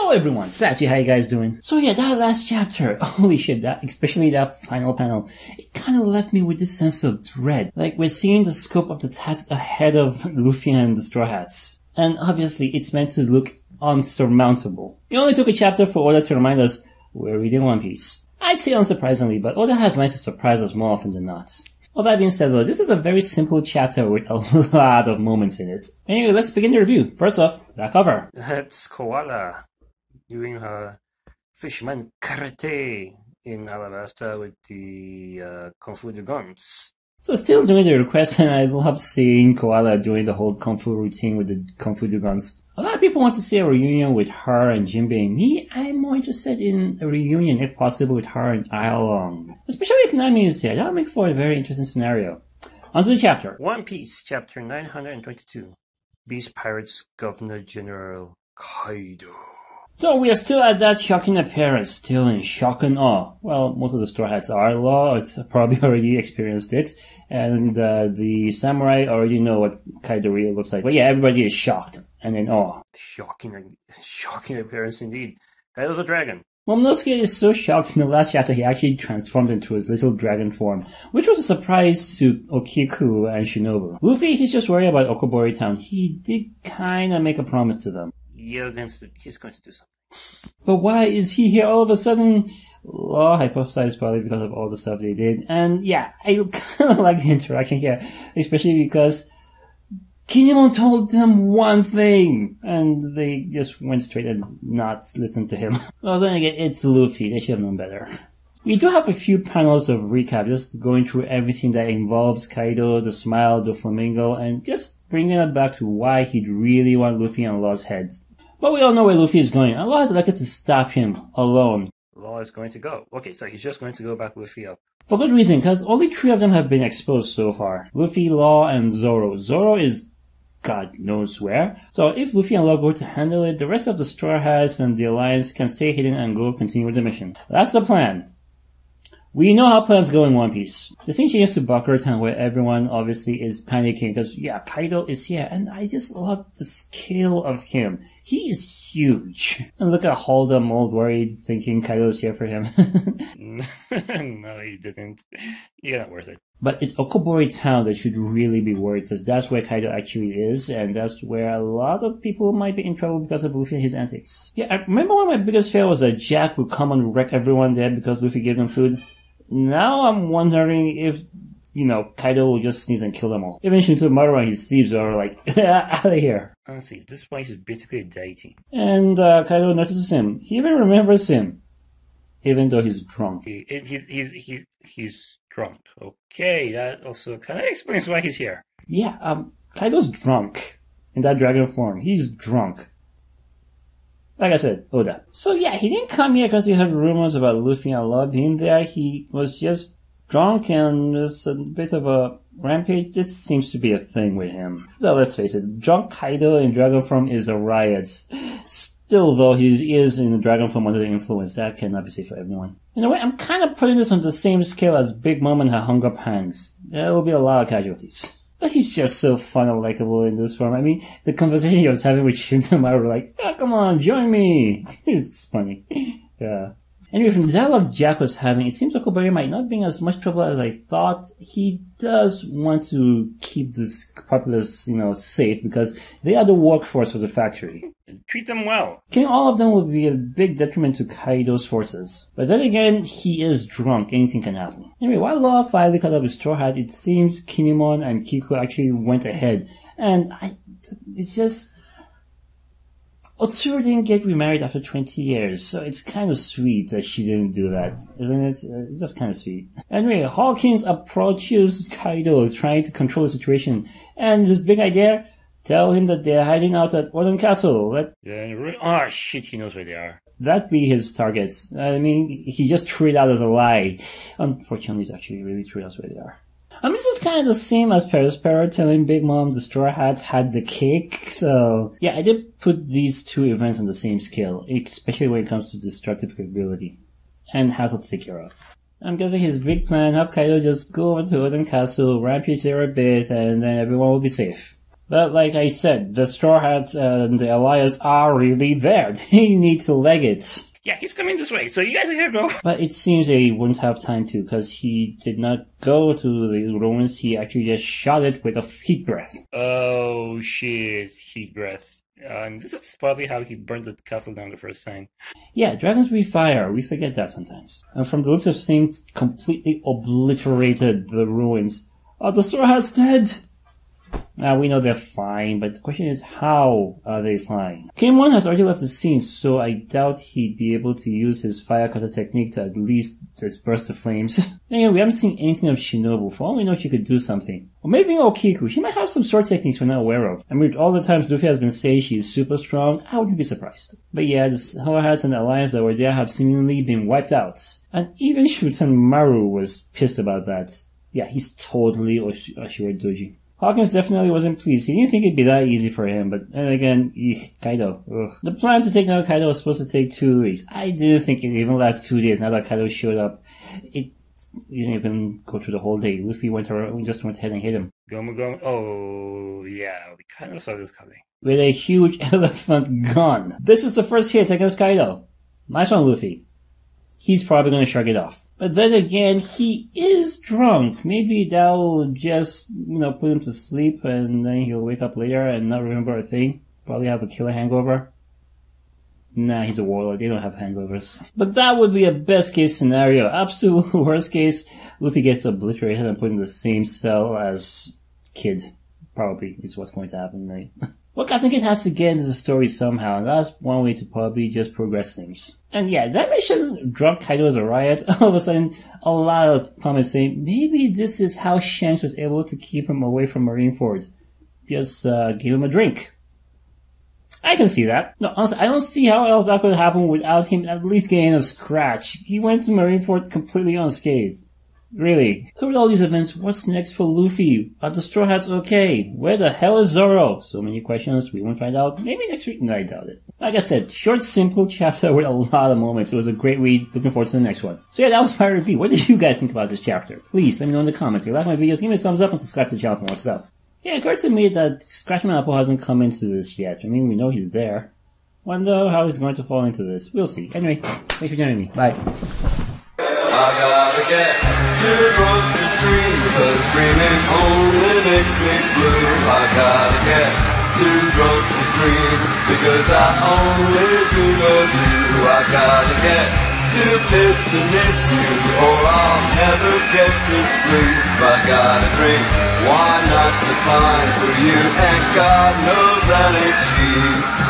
Hello everyone, Sachi, how you guys doing? So yeah, that last chapter, holy shit, especially that final panel, it kind of left me with this sense of dread. Like, we're seeing the scope of the task ahead of Luffy and the Straw Hats. And obviously, it's meant to look unsurmountable. It only took a chapter for Oda to remind us, we're reading One Piece. I'd say unsurprisingly, but Oda has managed to surprise us more often than not. All that being said though, this is a very simple chapter with a lot of moments in it. Anyway, let's begin the review. First off, that cover. That's Koala doing her fisherman karate in Alabasta with the Kung Fu Guns. So still doing the request, and I love seeing Koala doing the whole Kung Fu routine with the Kung Fu Guns. A lot of people want to see a reunion with her and Jinbei. Me, I'm more interested in a reunion, if possible, with her and Ailong. Especially if Nami is here. That would make for a very interesting scenario. On to the chapter. One Piece, chapter 922. Beast Pirates Governor General Kaido. So we are still at that shocking appearance, still in shock and awe. Well, most of the Straw Hats are. Law has probably already experienced it, and the samurai already know what Kaido really looks like. But yeah, everybody is shocked and in awe. Shocking appearance indeed. Kaido's a dragon. Momonosuke is so shocked in the last chapter he actually transformed into his little dragon form, which was a surprise to Okiku and Shinobu. Luffy, he's just worried about Okobori Town. He did kinda make a promise to them. Yeah, he's going to do something. But why is he here all of a sudden? Law hypothesized probably because of all the stuff they did. And yeah, I kind of like the interaction here, especially because Kinemon told them one thing, and they just went straight and not listened to him. Well, then again, it's Luffy. They should have known better. We do have a few panels of recap, just going through everything that involves Kaido, the smile, the flamingo, and just bringing it back to why he'd really want Luffy on Law's head. But we all know where Luffy is going, and Law has elected to stop him alone. Law is going to go. Okay, so he's just going to go back Luffy up. For good reason, because only 3 of them have been exposed so far. Luffy, Law, and Zoro. Zoro is God knows where. So if Luffy and Law go to handle it, the rest of the Straw Hats and the Alliance can stay hidden and go continue with the mission. That's the plan. We know how plans go in One Piece. The scene changes to Bakura Town where everyone obviously is panicking because, yeah, Kaido is here, and I just love the scale of him. He is huge. And look at Holden all worried, thinking Kaido is here for him. No, he didn't. You're not worth it. But it's Okobori Town that should really be worried, because that's where Kaido actually is, and that's where a lot of people might be in trouble because of Luffy and his antics. Yeah, I remember one of my biggest fears was that Jack would come and wreck everyone there because Luffy gave them food. Now I'm wondering if, Kaido will just sneeze and kill them all. Even Shintomaru and his thieves are like, out of here. Honestly, this place is basically a deity. And Kaido notices him. He even remembers him, even though he's drunk. He's drunk. Okay, that also kind of explains why he's here. Yeah, Kaido's drunk in that dragon form. He's drunk. Like I said, Oda. So yeah, he didn't come here because he heard rumors about Luffy and Law being there. He was just drunk and there's a bit of a rampage. This seems to be a thing with him. So let's face it, drunk Kaido in dragon form is a riot. Still though, he is in the dragon form under the influence. That cannot be safe for everyone. In a way, I'm kind of putting this on the same scale as Big Mom and her hunger pangs. There will be a lot of casualties. But he's just so fun and likable in this form. I mean, the conversation he was having with Shintomaru, like, oh, come on, join me. It's funny. Yeah. Anyway, from the dialogue Jack was having, it seems Okobori might not be in as much trouble as I thought. He does want to keep this populace, safe because they are the workforce of the factory. Treat them well. Killing all of them would be a big detriment to Kaido's forces. But then again, he is drunk. Anything can happen. Anyway, while Law finally caught up with Straw Hat, it seems Kinemon and Kiku actually went ahead. And it's just... Otsuru didn't get remarried after 20 years, so it's kind of sweet that she didn't do that, isn't it? It's just kind of sweet. Anyway, Hawkins approaches Kaido, trying to control the situation, and his big idea, tell him that they're hiding out at Odin Castle. Oh shit, he knows where they are. That be his targets. I mean, he just threw it out as a lie. Unfortunately, he actually really threw out where they are. I mean, this is kind of the same as Perospero telling Big Mom the Straw Hats had the cake, so... Yeah, I did put these two events on the same scale, especially when it comes to destructive capability, and hassle to take care of. I'm guessing his big plan, have Kaido just go over to Odin Castle, rampage there a bit, and then everyone will be safe. But like I said, the Straw Hats and the Alliance are really there. They need to leg it. Yeah, he's coming this way, so you guys are here, go. But it seems they wouldn't have time to, because he did not go to the ruins. He actually just shot it with a heat breath. Oh shit, heat breath. And this is probably how he burned the castle down the first time. Yeah, dragons breathe fire. We forget that sometimes. And from the looks of things, completely obliterated the ruins. Oh, the Straw Hat's dead! Now, we know they're fine, but the question is, how are they fine? King 1 has already left the scene, so I doubt he'd be able to use his fire cutter technique to at least disperse the flames. Anyway, we haven't seen anything of Shinobu. For all we know, she could do something. Or maybe Okiku. She might have some sword techniques we're not aware of. I mean, all the times Luffy has been saying she's super strong, I wouldn't be surprised. But yeah, the Straw Hats and the Alliance that were there have seemingly been wiped out. And even Maru was pissed about that. Yeah, he's totally Oshiro Doji. Hawkins definitely wasn't pleased. He didn't think it'd be that easy for him, but then again, Kaido. Ugh. The plan to take down Kaido was supposed to take 2 weeks. I didn't think it even last 2 days now that Kaido showed up. It didn't even go through the whole day. Luffy just went ahead and hit him. Gomu. Oh, yeah, we kind of saw this coming. With a huge elephant gun. This is the first hit against Kaido. Nice one, Luffy. He's probably gonna shrug it off. But then again, he is drunk. Maybe that'll just, put him to sleep and then he'll wake up later and not remember a thing. Probably have a killer hangover. Nah, he's a warlord. They don't have hangovers. But that would be a best case scenario. Absolute worst case, Luffy gets obliterated and put in the same cell as Kid. Probably is what's going to happen, right? Well, I think it has to get into the story somehow, and that's one way to probably just progress things. And yeah, that mission drunk Kaido as a riot, all of a sudden, a lot of comments saying, maybe this is how Shanks was able to keep him away from Marineford. Just, give him a drink. I can see that. No, honestly, I don't see how else that could happen without him at least getting a scratch. He went to Marineford completely unscathed. Really. So with all these events, what's next for Luffy? Are the Straw Hats okay? Where the hell is Zoro? So many questions, we won't find out. Maybe next week? No, I doubt it. Like I said, short, simple chapter with a lot of moments. It was a great read. Looking forward to the next one. So yeah, that was my review. What did you guys think about this chapter? Please, let me know in the comments. If you like my videos, give me a thumbs up and subscribe to the channel for more stuff. Yeah, it occurred to me that Scratchman Apple hasn't come into this yet. I mean, we know he's there. Wonder how he's going to fall into this. We'll see. Anyway, thanks for joining me. Bye. I gotta get too drunk to dream, cause dreaming only makes me blue. I gotta get too drunk to dream, because I only dream of you. I gotta get too pissed to miss you, or I'll never get to sleep. I gotta drink, why not to find for you, and God knows that ain't cheap.